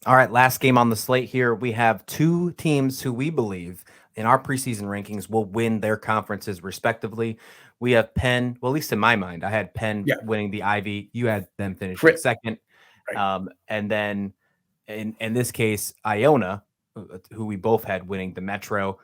All right, last game on the slate here. We have two teams who we believe in our preseason rankings will win their conferences respectively. We have Penn. Well, at least in my mind, I had Penn Yeah. winning the Ivy. You had them finishing second. Right. And then in this case, Iona, who we both had winning the Metro.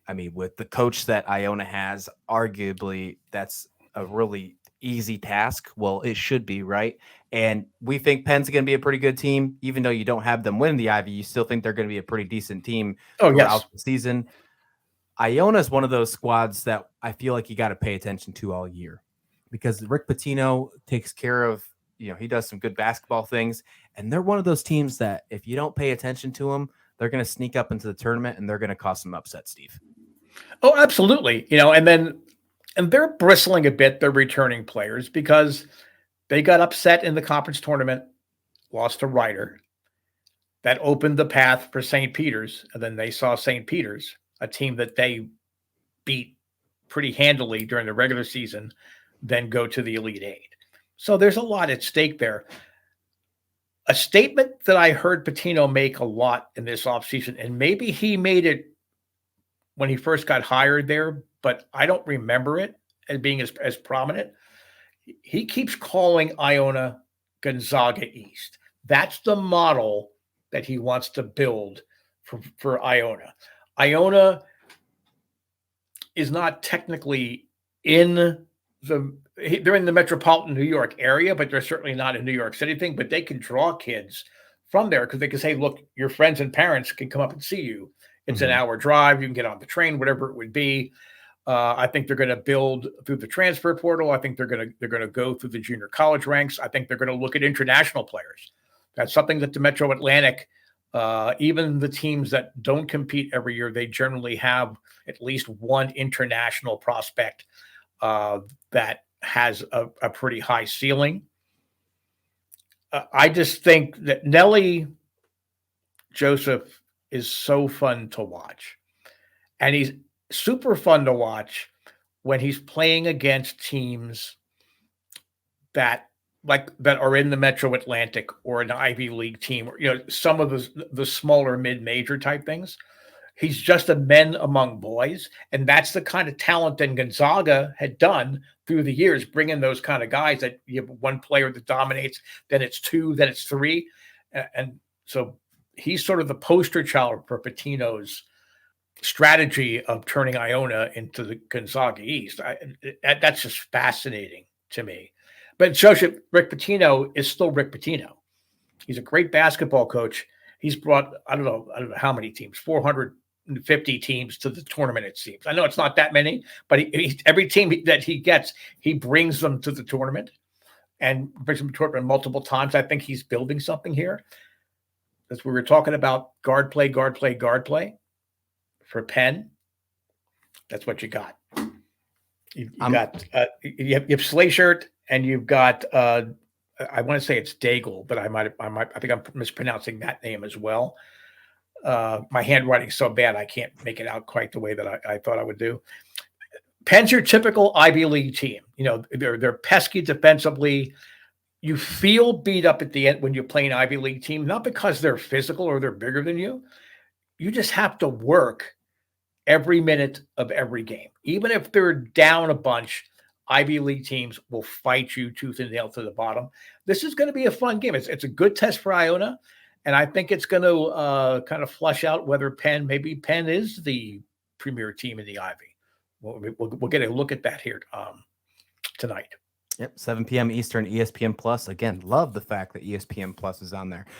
I mean, with the coach that Iona has, arguably that's a really easy task. Well, it should be, right? And we think Penn's going to be a pretty good team, even though you don't have them win the Ivy. You still think they're going to be a pretty decent team Oh, throughout yes. the season. Iona is one of those squads that I feel like you got to pay attention to all year because Rick Pitino takes care of, he does some good basketball things. And they're one of those teams that if you don't pay attention to them, they're going to sneak up into the tournament and they're going to cause some upset, Steve. Oh, absolutely. And they're bristling a bit, they're returning players because they got upset in the conference tournament, lost to Ryder. That opened the path for St. Peter's. And then they saw St. Peter's, a team that they beat pretty handily during the regular season, then go to the Elite Eight. So there's a lot at stake there. A statement that I heard Pitino make a lot in this offseason, and maybe he made it when he first got hired there, but I don't remember it as being as prominent. He keeps calling Iona Gonzaga East. That's the model that he wants to build for Iona. Iona is not technically they're in the metropolitan New York area, but they're certainly not a New York City thing, but they can draw kids from there because they can say, look, your friends and parents can come up and see you. It's an hour drive. You can get on the train, whatever it would be. I think they're going to build through the transfer portal. I think they're going to go through the junior college ranks. I think they're going to look at international players. That's something that the Metro Atlantic, even the teams that don't compete every year, they generally have at least one international prospect that has a pretty high ceiling. I just think that Nelly Joseph is so fun to watch. And he's super fun to watch when he's playing against teams that are in the Metro Atlantic or an Ivy League team, or some of the smaller mid-major type things. He's just a men among boys, and that's the kind of talent that Gonzaga had done through the years, bringing those kind of guys that you have one player that dominates, then it's two, then it's three, and so he's sort of the poster child for Pitino's strategy of turning Iona into the Gonzaga East. That's just fascinating to me. But it shows you Rick Pitino is still Rick Pitino. He's a great basketball coach. He's brought, I don't know how many teams, 450 teams to the tournament, it seems. I know it's not that many, but every team that he gets, he brings them to the tournament and brings them to the tournament multiple times. I think he's building something here. As we were talking about guard play for Penn, that's what you got. You have Slashert, and you've got I want to say it's Daigle, but I think I'm mispronouncing that name as well. My handwriting's so bad I can't make it out quite the way that I thought I would do. Penn's your typical Ivy League team. They're pesky defensively. You feel beat up at the end when you're playing Ivy League team, not because they're physical or they're bigger than you. You just have to work every minute of every game. Even if they're down a bunch, Ivy League teams will fight you tooth and nail to the bottom. This is going to be a fun game. It's a good test for Iona, and I think it's going to kind of flush out whether Penn is the premier team in the Ivy. We'll get a look at that here tonight. Yep, 7 p.m. Eastern, ESPN Plus. Again, love the fact that ESPN Plus is on there.